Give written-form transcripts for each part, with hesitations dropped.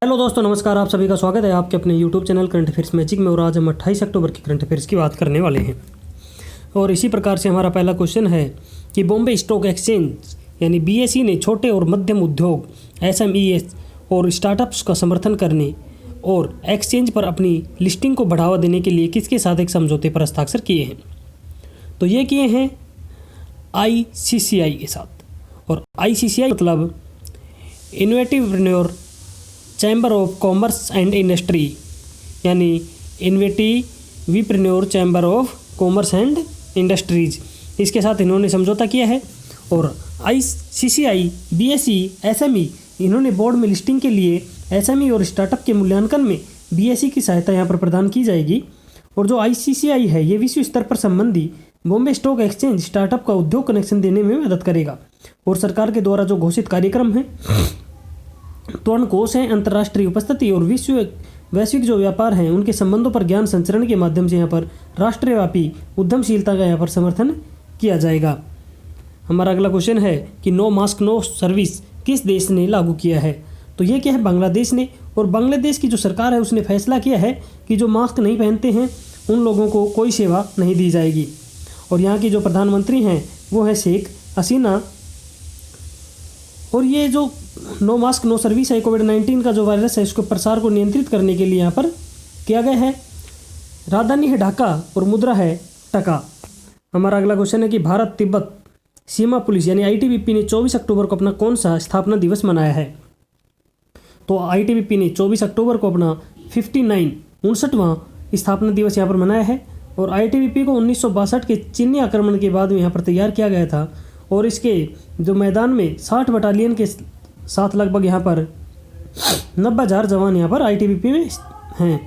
Hello दोस्तों, नमस्कार। आप सभी का स्वागत है आपके अपने YouTube channel current affairs magic में। और आज हम 28 अक्टूबर की करंट अफेयर्स की बात करने वाले हैं। और इसी प्रकार से हमारा पहला क्वेश्चन है कि बॉम्बे स्टॉक एक्सचेंज यानी BSE ने छोटे और मध्यम उद्योग SMEs और स्टार्टअप्स का समर्थन करने और एक्सचेंज पर अपनी लिस्टिंग को बढ़ावा देने के लिए किसके साथ एक समझौते पर हस्ताक्षर किए हैं? तो ये किए हैं ICCI के साथ। और ICCI मतलब innovative chamber of commerce and industry यानी innovative chamber of commerce and industries, इसके साथ इन्होंने समझौता किया है। और ICCI BSE SME इन्होंने बोर्ड में लिस्टिंग के लिए SME और स्टार्टअप के मूल्यांकन में BSE की सहायता यहाँ पर प्रदान की जाएगी। और जो ICCI है ये विश्व स्तर पर संबंधी बॉम्बे स्टॉक एक्सचेंज स्टार्टअप का उद्योग कनेक्शन देने में मदद करेगा। और सरकार के द्वारा जो घोषित कार्यक्रम है, त्वरण कोष है, अंतर्राष्ट्रीय उपस्थिति और वैश्विक जो व्यापार हैं उनके संबंधों पर ज्ञान संचरण के माध्यम से यहाँ पर राष्ट्रव्यापी उद्यमशीलता का यहाँ पर समर्थन किया जाएगा। हमारा अगला क्वेश्चन है कि नो मास्क नो सर्विस किस देश ने लागू किया है? तो ये क्या है? बांग्लादेश ने। और बांग्लादेश की जो सरकार है उसने फैसला किया है कि जो मास्क नहीं पहनते हैं उन लोगों को कोई सेवा नहीं दी जाएगी। और यहाँ की जो प्रधानमंत्री हैं वो है शेख हसीना। और ये जो नो मास्क नो सर्विस है, कोविड-19 का जो वायरस है इसको प्रसार को नियंत्रित करने के लिए यहाँ पर किया गया है। राजधानी है ढाका और मुद्रा है टका। हमारा अगला क्वेश्चन है कि भारत तिब्बत सीमा पुलिस यानी ITBP ने 24 अक्टूबर को अपना कौन सा स्थापना दिवस मनाया है? तो ITBP ने 24 अक्टूबर को अपना 59वां स्थापना दिवस यहाँ पर मनाया है। और ITBP को 1962 के चीनी आक्रमण के बाद यहाँ पर तैयार किया गया था। और इसके जो मैदान में 60 बटालियन के साथ लगभग यहाँ पर 90,000 जवान यहाँ पर ITBP में हैं।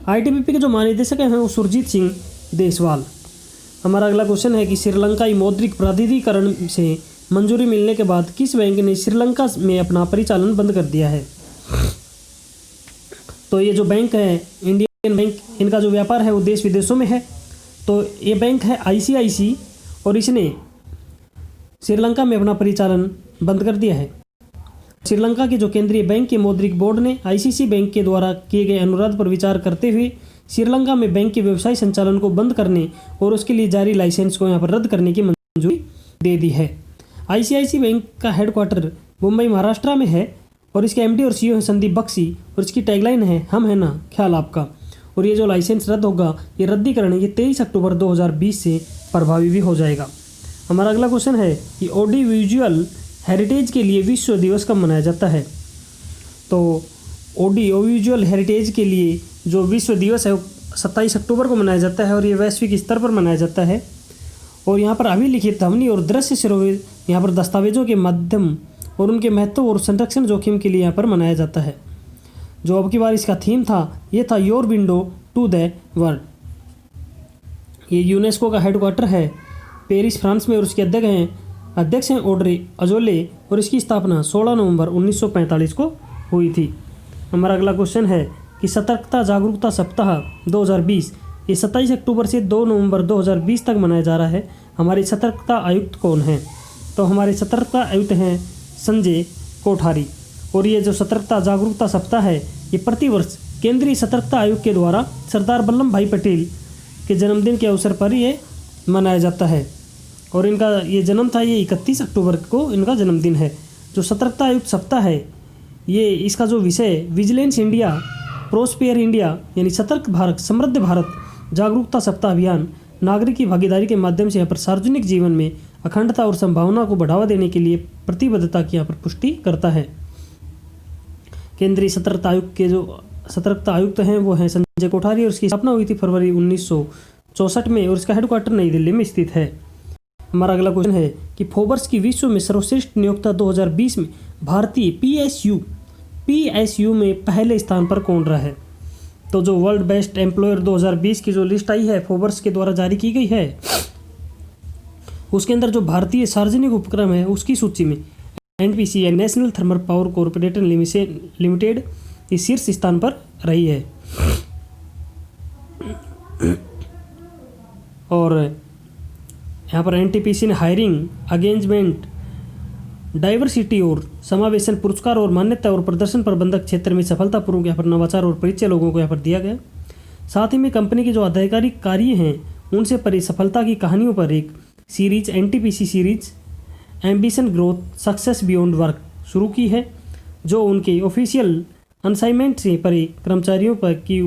ITBP के जो महानिदेशक हैं वो सुरजीत सिंह देसवाल। हमारा अगला क्वेश्चन है कि श्रीलंकाई मौद्रिक प्राधिकरण से मंजूरी मिलने के बाद किस बैंक ने श्रीलंका में अपना परिचालन बंद कर दिया है? तो ये जो बैंक है इंडियन बैंक, इनका जो व्यापार है वो देश विदेशों में है। तो ये बैंक है ICICI और इसने श्रीलंका में अपना परिचालन बंद कर दिया है। श्रीलंका के जो केंद्रीय बैंक के मौद्रिक बोर्ड ने ICICI बैंक के द्वारा किए गए अनुरोध पर विचार करते हुए श्रीलंका में बैंक के व्यवसाय संचालन को बंद करने और उसके लिए जारी लाइसेंस को यहाँ पर रद्द करने की मंजूरी दे दी है। ICICI बैंक का हेडक्वार्टर मुंबई महाराष्ट्र में है और इसके MD और CEO हैं संदीप बख्शी। और इसकी टैगलाइन है हम है ना ख्याल आपका। और ये जो लाइसेंस रद्द होगा ये रद्दीकरण ये 23 अक्टूबर 2020 से प्रभावी भी हो जाएगा। हमारा अगला क्वेश्चन है कि ऑडियो विजुअल हेरिटेज के लिए विश्व दिवस कब मनाया जाता है? तो ऑडियो विजुअल हेरिटेज के लिए जो विश्व दिवस है वो 27 अक्टूबर को मनाया जाता है और ये वैश्विक स्तर पर मनाया जाता है। और यहाँ पर अभिलिखित ध्वनि और दृश्य स्रोत यहाँ पर दस्तावेजों के माध्यम और उनके महत्व और संरक्षण जोखिम के लिए यहाँ पर मनाया जाता है। जो अब की बार इसका थीम था ये था your window to the world. ये यूनेस्को का हेडक्वार्टर है पेरिस फ्रांस में और उसके अध्यक्ष हैं ऑड्रे अजोले। और इसकी स्थापना 16 नवंबर 1945 को हुई थी। हमारा अगला क्वेश्चन है कि सतर्कता जागरूकता सप्ताह 2020 ये 27 अक्टूबर से 2 नवंबर 2020 तक मनाया जा रहा है। हमारे सतर्कता आयुक्त कौन हैं? तो हमारे सतर्कता आयुक्त हैं संजय कोठारी। और ये जो सतर्कता जागरूकता सप्ताह है ये प्रतिवर्ष केंद्रीय सतर्कता आयोग के द्वारा सरदार वल्लभ भाई पटेल के जन्मदिन के अवसर पर ये मनाया जाता है। और इनका ये जन्म था ये 31 अक्टूबर को इनका जन्मदिन है। जो सतर्कता आयुक्त सप्ताह है ये इसका जो विषय विजिलेंस इंडिया प्रोस्पेयर इंडिया यानी सतर्क भारत समृद्ध भारत जागरूकता सप्ताह अभियान नागरिक की भागीदारी के माध्यम से यहाँ पर सार्वजनिक जीवन में अखंडता और संभावना को बढ़ावा देने के लिए प्रतिबद्धता की यहाँ पर पुष्टि करता है। केंद्रीय सतर्कता आयुक्त के जो सतर्कता आयुक्त हैं वो हैं संजय कोठारी और इसकी स्थापना हुई थी फरवरी 1964 में और इसका हेडक्वार्टर नई दिल्ली में स्थित है। हमारा अगला क्वेश्चन है कि फोर्ब्स की विश्व में सर्वश्रेष्ठ नियोक्ता 2020 में भारतीय PSU में पहले स्थान पर कौन रहा है? तो जो वर्ल्ड बेस्ट एम्प्लॉयर 2020 की जो लिस्ट आई है फोर्ब्स के द्वारा जारी की गई है उसके अंदर जो भारतीय सार्वजनिक उपक्रम है उसकी सूची में NPC या national thermal power corporation limited इस शीर्ष स्थान पर रही है। और यहाँ पर NTPC ने हायरिंग, एंगेजमेंट डाइवर्सिटी और समावेशन पुरस्कार और मान्यता और प्रदर्शन प्रबंधक क्षेत्र में सफलतापूर्वक यहाँ पर नवाचार और परिचय लोगों को यहाँ पर दिया गया। साथ ही में कंपनी के जो आधिकारिक कार्य हैं उनसे परे सफलता की कहानियों पर एक series NTPC series ambition growth success beyond work शुरू की है, जो उनके ऑफिशियल असाइनमेंट से परे कर्मचारियों पर की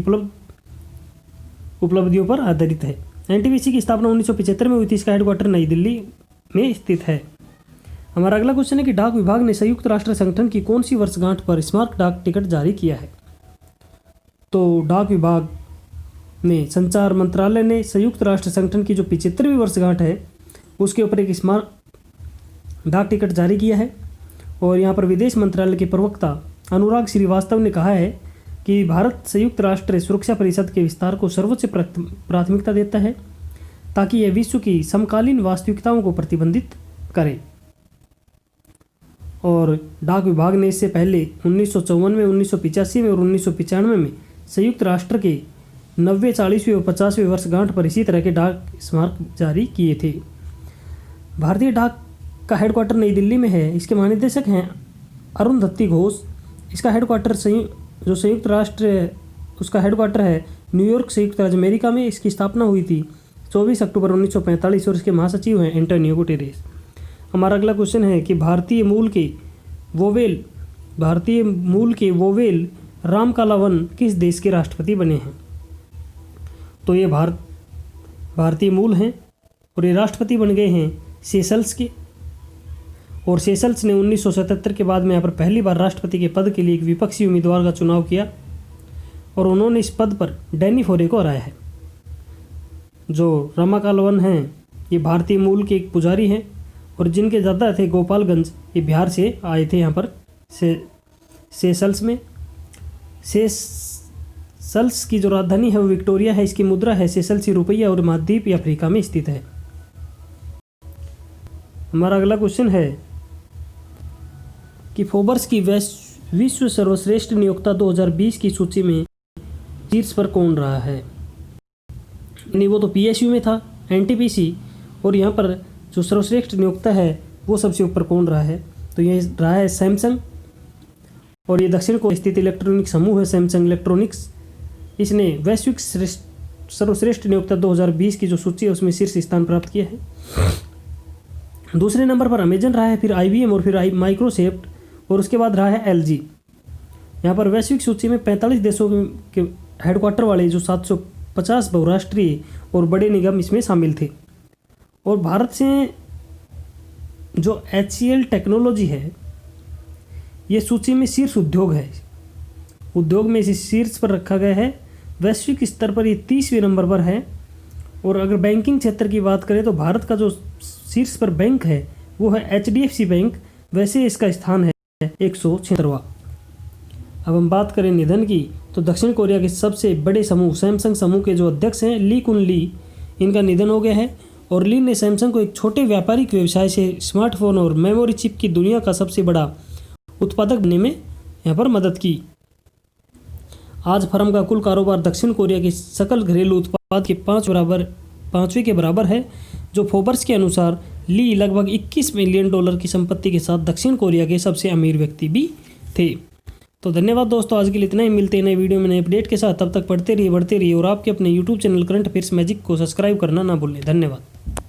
उपलब्धियों पर आधारित है। NTPC की स्थापना 1975 में हुई थी। इसका हेडक्वार्टर नई दिल्ली में स्थित है। हमारा अगला क्वेश्चन है कि डाक विभाग ने संयुक्त राष्ट्र संगठन की कौन सी वर्षगांठ पर स्मारक डाक टिकट जारी किया है? तो डाक विभाग ने, संचार मंत्रालय ने संयुक्त राष्ट्र संगठन की जो 75वीं वर्षगांठ है उसके ऊपर एक स्मारक डाक टिकट जारी किया है। और यहाँ पर विदेश मंत्रालय के प्रवक्ता अनुराग श्रीवास्तव ने कहा है कि भारत संयुक्त राष्ट्र सुरक्षा परिषद के विस्तार को सर्वोच्च प्राथमिकता देता है ताकि यह विश्व की समकालीन वास्तविकताओं को प्रतिबंधित करे। और डाक विभाग ने इससे पहले 1954 में, 1985 में और 1995 में संयुक्त राष्ट्र के 90, 40वीं और 50वीं वर्षगांठ पर इसी तरह के डाक स्मारक जारी किए थे। भारतीय डाक का हेडक्वार्टर नई दिल्ली में है। इसके महानिदेशक हैं अरुंधति घोष। इसका हेडक्वार्टर संयुक्त राष्ट्र उसका हेडक्वार्टर है न्यूयॉर्क, संयुक्त राज्य अमेरिका में। इसकी स्थापना हुई थी 24 अक्टूबर 1945 और इसके महासचिव हैं एंटोनियो गुटेरेस। हमारा अगला क्वेश्चन है कि भारतीय मूल के वोवेल राम कलावन किस देश के राष्ट्रपति बने हैं? तो ये भारतीय मूल हैं और ये राष्ट्रपति बन गए हैं सेशल्स के। और सेशल्स ने 1977 के बाद में यहाँ पर पहली बार राष्ट्रपति के पद के लिए एक विपक्षी उम्मीदवार का चुनाव किया और उन्होंने इस पद पर डैनी फोरे को हराया है। जो रामाकालवन हैं ये भारतीय मूल के एक पुजारी हैं और जिनके दादा थे गोपालगंज, ये बिहार से आए थे यहाँ पर सेशल्स में। सेशल्स की जो राजधानी है वो विक्टोरिया है। इसकी मुद्रा है सेशल्सी रुपया और महाद्वीपीय अफ्रीका में स्थित है। हमारा अगला क्वेश्चन है कि फोर्ब्स की विश्व सर्वश्रेष्ठ नियोक्ता 2020 की सूची में शीर्ष पर कौन रहा है? नहीं, वो तो PSU में था NTPC, और यहाँ पर जो सर्वश्रेष्ठ नियोक्ता है वो सबसे ऊपर कौन रहा है? तो ये रहा है सैमसंग। और ये दक्षिण को स्थित इलेक्ट्रॉनिक समूह है सैमसंग इलेक्ट्रॉनिक्स। इसने वैश्विक सर्वश्रेष्ठ नियोक्ता 2020 की जो सूची है उसमें शीर्ष स्थान प्राप्त किया है। दूसरे नंबर पर अमेजन रहा है, फिर IBM और फिर माइक्रोसॉफ्ट, और उसके बाद रहा है LG। यहाँ पर वैश्विक सूची में 45 देशों के हेडक्वार्टर वाले जो 750 बहुराष्ट्रीय और बड़े निगम इसमें शामिल थे। और भारत से जो HCL टेक्नोलॉजी है ये सूची में शीर्ष उद्योग है। उद्योग में इसे शीर्ष पर रखा गया है। वैश्विक स्तर पर ये 30वें नंबर पर है। और अगर बैंकिंग क्षेत्र की बात करें तो भारत का जो शीर्ष पर बैंक है वो है HDFC बैंक। वैसे इसका स्थान है 176वां। अब हम बात करें निधन की तो दक्षिण कोरिया के सबसे बड़े समूह सैमसंग समूह के जो अध्यक्ष हैं ली कुन ली, इनका निधन हो गया है। और ली ने सैमसंग को एक छोटे व्यापारिक व्यवसाय से स्मार्टफोन और मेमोरी चिप की दुनिया का सबसे बड़ा उत्पादक बनने में यहाँ पर मदद की। आज फर्म का कुल कारोबार दक्षिण कोरिया के सकल घरेलू उत्पाद के 5वें के बराबर है। जो फोर्ब्स के अनुसार ली लगभग $21 मिलियन की संपत्ति के साथ दक्षिण कोरिया के सबसे अमीर व्यक्ति भी थे। तो धन्यवाद दोस्तों, आज के लिए इतना ही। मिलते हैं नए वीडियो में नए अपडेट के साथ। तब तक पढ़ते रहिए, बढ़ते रहिए और आपके अपने YouTube channel current affairs magic को सब्सक्राइब करना ना भूलें। धन्यवाद।